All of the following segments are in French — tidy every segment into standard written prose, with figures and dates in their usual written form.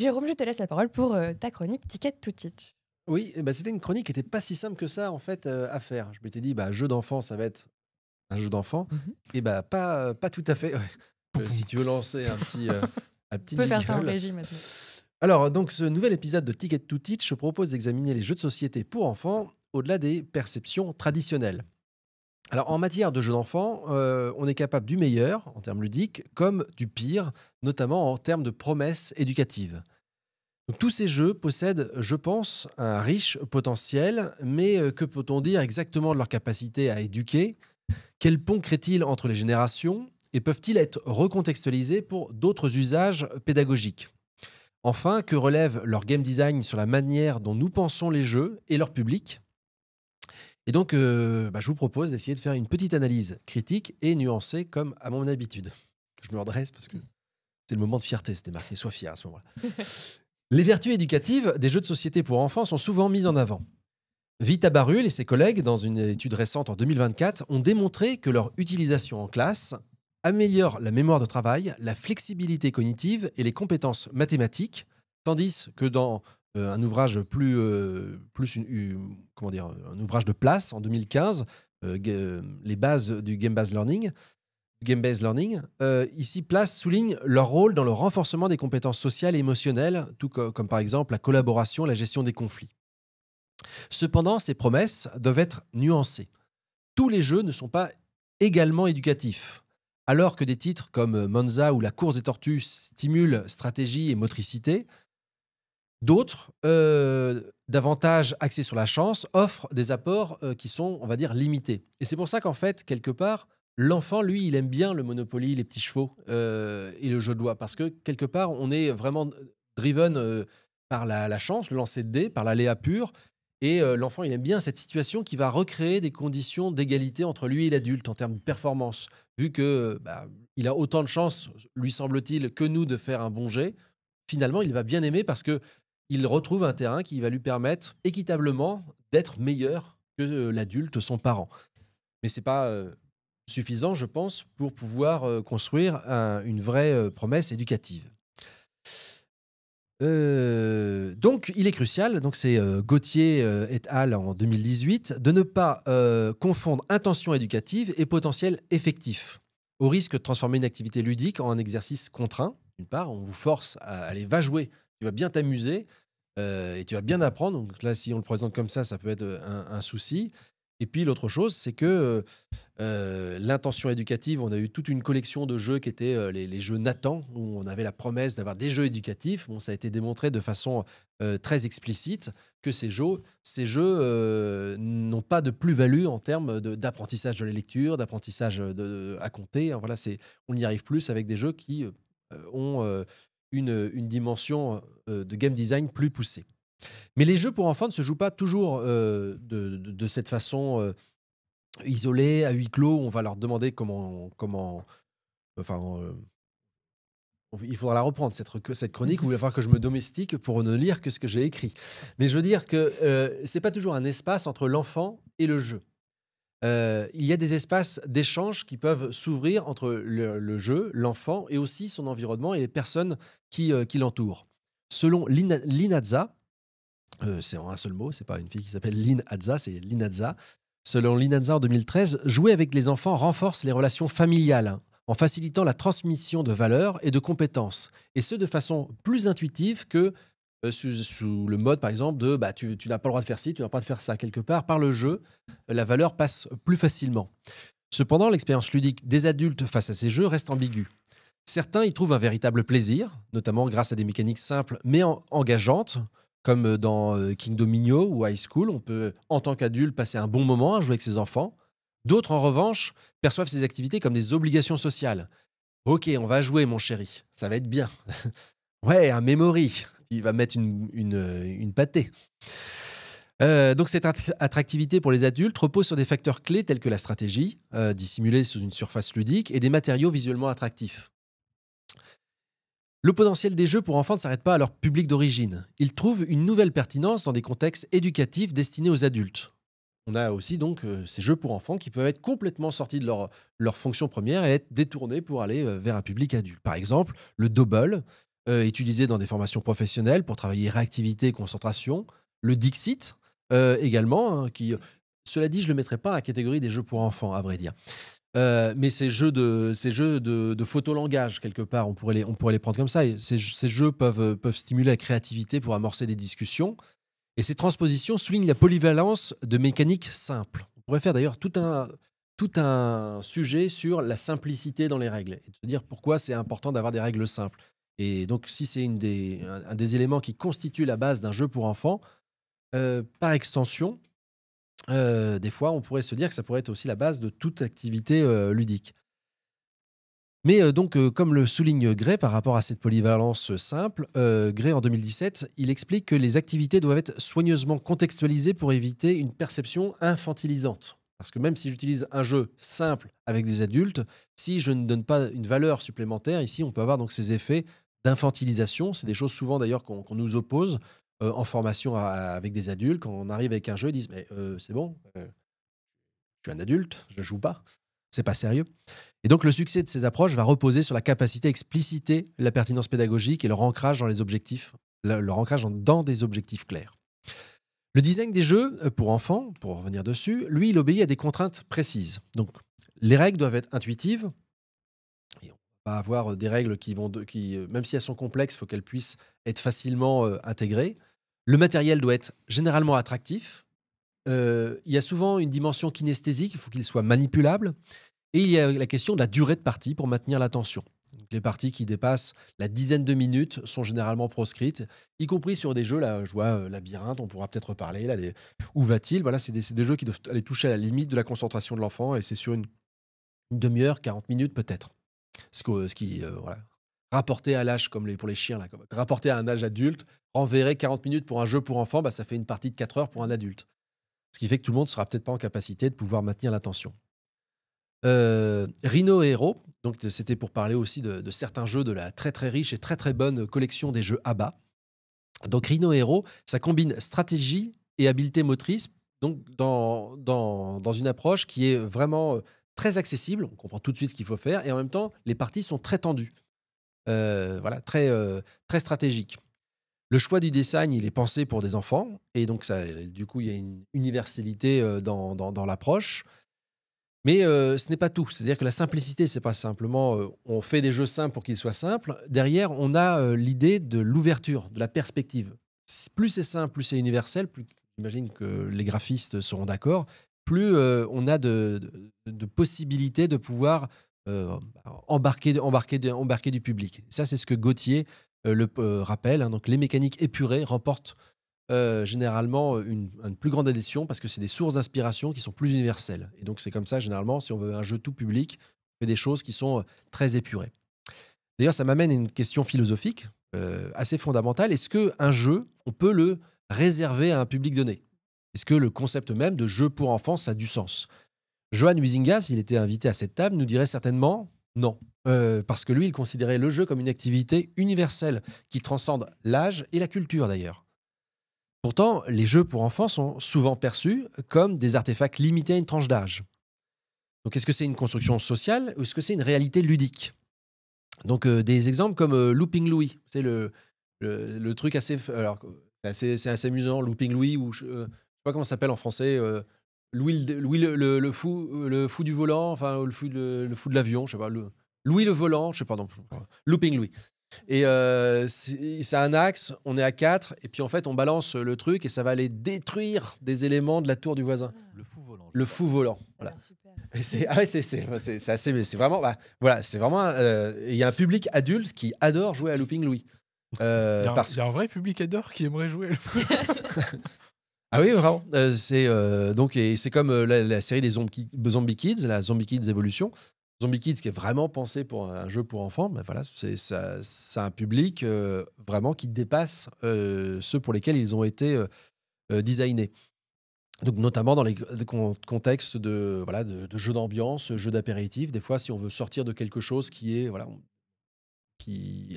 Jérôme, je te laisse la parole pour ta chronique Ticket to Teach. Oui, et bah, c'était une chronique qui était pas si simple que ça en fait, à faire. Je m'étais dit: «Bah, jeu d'enfant, ça va être un jeu d'enfant» Mhm. et bah, pas tout à fait, ouais. Si tu veux lancer un Tu petit peux faire ça en jingle. régie maintenant. Alors donc ce nouvel épisode de Ticket to Teach, je propose d'examiner les jeux de société pour enfants au-delà des perceptions traditionnelles. Alors en matière de jeux d'enfants, on est capable du meilleur en termes ludiques comme du pire, notamment en termes de promesses éducatives. Donc, tous ces jeux possèdent, je pense, un riche potentiel, mais que peut-on dire exactement de leur capacité à éduquer? Quel pont créent-ils entre les générations? Et peuvent-ils être recontextualisés pour d'autres usages pédagogiques? Enfin, que relève leur game design sur la manière dont nous pensons les jeux et leur public? Et donc, je vous propose d'essayer de faire une petite analyse critique et nuancée comme à mon habitude. Je me redresse parce que c'est le moment de fierté, c'était marqué «Sois fier» à ce moment-là. Les vertus éducatives des jeux de société pour enfants sont souvent mises en avant. Vita Barul et ses collègues, dans une étude récente en 2024, ont démontré que leur utilisation en classe améliore la mémoire de travail, la flexibilité cognitive et les compétences mathématiques, tandis que dans un ouvrage comment dire, un ouvrage de place en 2015, les bases du Game-based learning, ici Place souligne leur rôle dans le renforcement des compétences sociales et émotionnelles, comme par exemple la collaboration, la gestion des conflits. Cependant, ces promesses doivent être nuancées. Tous les jeux ne sont pas également éducatifs. Alors que des titres comme Monza ou La course des tortues stimulent stratégie et motricité, d'autres, davantage axés sur la chance, offrent des apports qui sont, on va dire, limités. Et c'est pour ça qu'en fait, quelque part, l'enfant, lui, il aime bien le Monopoly, les petits chevaux et le jeu de doigts. Parce que quelque part, on est vraiment driven par la chance, le lancer de dés, par l'aléa pur. Et l'enfant, il aime bien cette situation qui va recréer des conditions d'égalité entre lui et l'adulte en termes de performance. Vu que il a autant de chances, lui semble-t-il, que nous de faire un bon jet, finalement, il va bien aimer parce que il retrouve un terrain qui va lui permettre équitablement d'être meilleur que l'adulte, son parent. Mais c'est pas suffisant, je pense, pour pouvoir construire une vraie promesse éducative. Donc, il est crucial, donc c'est Gauthier et al. En 2018, de ne pas confondre intention éducative et potentiel effectif, au risque de transformer une activité ludique en un exercice contraint. D'une part, on vous force à aller, va jouer, tu vas bien t'amuser et tu vas bien apprendre. Donc là, si on le présente comme ça peut être un souci. Et puis l'autre chose, c'est que l'intention éducative, on a eu toute une collection de jeux qui étaient les jeux Nathan, où on avait la promesse d'avoir des jeux éducatifs. Bon, ça a été démontré de façon très explicite que ces jeux n'ont pas de plus-value en termes d'apprentissage de la lecture, d'apprentissage à compter. Hein, voilà, on y arrive plus avec des jeux qui ont une dimension de game design plus poussée. Mais les jeux pour enfants ne se jouent pas toujours de cette façon isolés, à huis clos, on va leur demander enfin, il faudra la reprendre cette chronique, où il va falloir que je me domestique pour ne lire que ce que j'ai écrit. Mais je veux dire que, c'est pas toujours un espace entre l'enfant et le jeu. Il y a des espaces d'échange qui peuvent s'ouvrir entre le jeu, l'enfant et aussi son environnement et les personnes qui l'entourent. Selon Lynn Hadza, c'est en un seul mot, c'est pas une fille qui s'appelle Lynn Hadza, c'est Lynn Hadza. Selon Lynn Hadza en 2013, jouer avec les enfants renforce les relations familiales, hein, en facilitant la transmission de valeurs et de compétences. Et ce, de façon plus intuitive que sous le mode, par exemple, de tu n'as pas le droit de faire ci, tu n'as pas le droit de faire ça. Quelque part, par le jeu, la valeur passe plus facilement. Cependant, l'expérience ludique des adultes face à ces jeux reste ambiguë. Certains y trouvent un véritable plaisir, notamment grâce à des mécaniques simples mais engageantes, comme dans King Domino ou High School. On peut, en tant qu'adulte, passer un bon moment à jouer avec ses enfants. D'autres, en revanche, perçoivent ces activités comme des obligations sociales. Ok, on va jouer, mon chéri, ça va être bien. Ouais, un memory, il va mettre une pâtée. Donc cette attractivité pour les adultes repose sur des facteurs clés tels que la stratégie, dissimulée sous une surface ludique, et des matériaux visuellement attractifs. Le potentiel des jeux pour enfants ne s'arrête pas à leur public d'origine. Ils trouvent une nouvelle pertinence dans des contextes éducatifs destinés aux adultes. On a aussi donc ces jeux pour enfants qui peuvent être complètement sortis de leur fonction première et être détournés pour aller vers un public adulte. Par exemple, le Dobble, utilisé dans des formations professionnelles pour travailler réactivité et concentration. Le Dixit également, hein, cela dit, je ne le mettrais pas à la catégorie des jeux pour enfants, à vrai dire. Mais ces jeux de photolangage, quelque part, on pourrait les prendre comme ça. Et ces jeux peuvent stimuler la créativité pour amorcer des discussions. Et ces transpositions soulignent la polyvalence de mécaniques simples. On pourrait faire d'ailleurs tout un sujet sur la simplicité dans les règles et de se dire pourquoi c'est important d'avoir des règles simples. Et donc, si c'est un des éléments qui constitue la base d'un jeu pour enfants, par extension, des fois, on pourrait se dire que ça pourrait être aussi la base de toute activité ludique. Mais comme le souligne Gray par rapport à cette polyvalence simple, Gray en 2017, il explique que les activités doivent être soigneusement contextualisées pour éviter une perception infantilisante. Parce que même si j'utilise un jeu simple avec des adultes, si je ne donne pas une valeur supplémentaire, ici on peut avoir donc ces effets d'infantilisation. C'est des choses souvent d'ailleurs qu'on nous oppose en formation avec des adultes. Quand on arrive avec un jeu, ils disent mais c'est bon, je suis un adulte, je ne joue pas, c'est pas sérieux. Et donc le succès de ces approches va reposer sur la capacité à expliciter la pertinence pédagogique et leur ancrage dans les objectifs, leur ancrage dans des objectifs clairs. Le design des jeux pour enfants, pour revenir dessus, lui, il obéit à des contraintes précises. Donc les règles doivent être intuitives. Et on va avoir des règles même si elles sont complexes, il faut qu'elles puissent être facilement intégrées. Le matériel doit être généralement attractif. Il y a souvent une dimension kinesthésique, il faut qu'il soit manipulable. Et il y a la question de la durée de partie pour maintenir l'attention. Donc, les parties qui dépassent la dizaine de minutes sont généralement proscrites, y compris sur des jeux, là, je vois Labyrinthe, on pourra peut-être reparler, là, Où va-t-il? Voilà, c'est des jeux qui doivent aller toucher à la limite de la concentration de l'enfant, et c'est sur une demi-heure, 40 minutes peut-être. Ce qui, voilà, rapporté à l'âge, comme pour les chiens, là, rapporté à un âge adulte, renverrait 40 minutes pour un jeu pour enfants, bah, ça fait une partie de 4 heures pour un adulte. Ce qui fait que tout le monde ne sera peut-être pas en capacité de pouvoir maintenir l'attention. Rhino et Hero, donc c'était pour parler aussi de certains jeux de la très très riche et très très bonne collection des jeux ABBA. Donc Rhino et Hero, ça combine stratégie et habileté motrice, donc dans une approche qui est vraiment très accessible. On comprend tout de suite ce qu'il faut faire et en même temps, les parties sont très tendues, voilà, très stratégiques. Le choix du design, il est pensé pour des enfants et donc ça, du coup, il y a une universalité dans l'approche. Mais ce n'est pas tout. C'est-à-dire que la simplicité, c'est pas simplement on fait des jeux simples pour qu'ils soient simples. Derrière, on a l'idée de l'ouverture, de la perspective. Plus c'est simple, plus c'est universel, plus j'imagine que les graphistes seront d'accord, plus on a de possibilités de pouvoir embarquer du public. Ça, c'est ce que Gauthier rappelle, hein. Donc, les mécaniques épurées remportent généralement une plus grande adhésion parce que c'est des sources d'inspiration qui sont plus universelles. Et donc, c'est comme ça, généralement, si on veut un jeu tout public, on fait des choses qui sont très épurées. D'ailleurs, ça m'amène à une question philosophique assez fondamentale. Est-ce qu'un jeu, on peut le réserver à un public donné? Est-ce que le concept même de jeu pour enfants, ça a du sens? Johan Huizinga, s'il était invité à cette table, nous dirait certainement non. Parce que lui, il considérait le jeu comme une activité universelle qui transcende l'âge et la culture d'ailleurs. Pourtant, les jeux pour enfants sont souvent perçus comme des artefacts limités à une tranche d'âge. Donc, est-ce que c'est une construction sociale ou est-ce que c'est une réalité ludique? Donc, des exemples comme Looping Louis, c'est le truc assez, alors, c'est assez amusant, Looping Louis, ou je sais pas comment ça s'appelle en français, Louis, le fou du volant, enfin le fou de l'avion, je sais pas, Louis le volant, je sais pas, non, Looping Louis. Et c'est un axe, on est à 4, et puis en fait, on balance le truc et ça va aller détruire des éléments de la tour du voisin. Le fou volant. Le fou volant. Voilà. Et c'est vraiment, bah, voilà, c'est vraiment. Il y a un public adulte qui adore jouer à Looping Louis. Il y a un vrai public adore qui aimerait jouer. Ah oui, vraiment. C'est comme la série des Zombie Kids, la Zombie Kids Evolution. Zombie Kids qui est vraiment pensé pour un jeu pour enfants, ben voilà, c'est un public vraiment qui dépasse ceux pour lesquels ils ont été designés. Donc notamment dans les contextes de jeux d'ambiance, jeux d'apéritif. Des fois, si on veut sortir de quelque chose qui est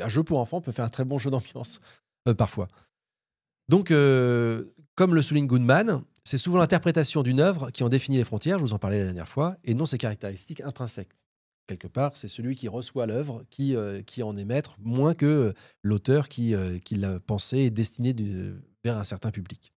un jeu pour enfants peut faire un très bon jeu d'ambiance parfois. Donc, comme le souligne Goodman, c'est souvent l'interprétation d'une œuvre qui en définit les frontières, je vous en parlais la dernière fois, et non ses caractéristiques intrinsèques. quelque part, c'est celui qui reçoit l'œuvre qui en est maître, moins que l'auteur qui l'a pensé et destiné vers un certain public.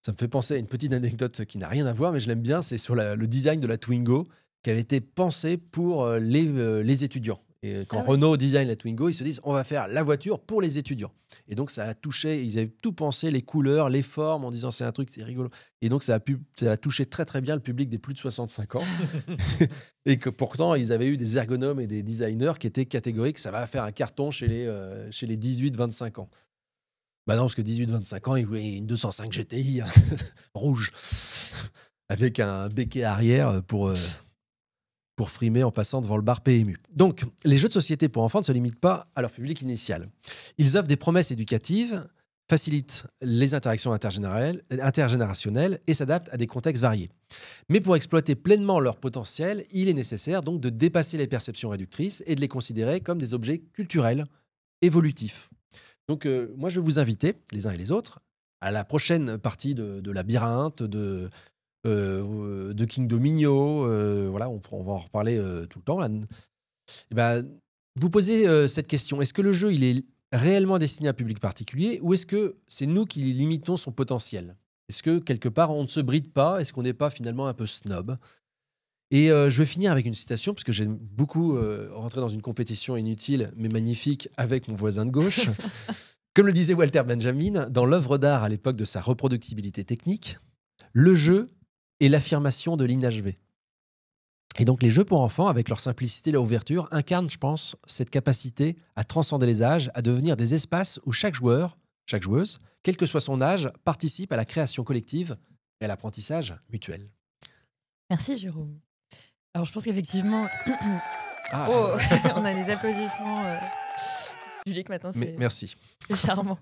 Ça me fait penser à une petite anecdote qui n'a rien à voir, mais je l'aime bien, c'est sur le design de la Twingo, qui avait été pensé pour les étudiants. Et quand Renault design la Twingo, ils se disent on va faire la voiture pour les étudiants. Et donc ça a touché, ils avaient tout pensé, les couleurs, les formes, en disant c'est un truc, c'est rigolo. Et donc ça a touché très très bien le public des plus de 65 ans. Et que pourtant ils avaient eu des ergonomes et des designers qui étaient catégoriques, ça va faire un carton chez les 18-25 ans. Bah non, parce que 18-25 ans, ils voulaient une 205 GTI rouge avec un béquet arrière pour frimer en passant devant le bar PMU. Donc, les jeux de société pour enfants ne se limitent pas à leur public initial. Ils offrent des promesses éducatives, facilitent les interactions intergénérationnelles et s'adaptent à des contextes variés. Mais pour exploiter pleinement leur potentiel, il est nécessaire donc de dépasser les perceptions réductrices et de les considérer comme des objets culturels, évolutifs. Donc, moi, je vais vous inviter, les uns et les autres, à la prochaine partie de Labyrinthe, de King Domino, voilà, on va en reparler tout le temps. Là. Et ben, vous posez cette question, est-ce que le jeu il est réellement destiné à un public particulier ou est-ce que c'est nous qui limitons son potentiel? Est-ce que quelque part on ne se bride pas? Est-ce qu'on n'est pas finalement un peu snob? Et je vais finir avec une citation, parce que j'aime beaucoup rentrer dans une compétition inutile mais magnifique avec mon voisin de gauche. Comme le disait Walter Benjamin, dans l'œuvre d'art à l'époque de sa reproductibilité technique, le jeu est l'affirmation de l'inachevé. Et donc les jeux pour enfants, avec leur simplicité et leur ouverture, incarnent, je pense, cette capacité à transcender les âges, à devenir des espaces où chaque joueur, chaque joueuse, quel que soit son âge, participe à la création collective et à l'apprentissage mutuel. Merci Jérôme. Alors je pense qu'effectivement, on a les applaudissements publics maintenant, merci. C'est charmant.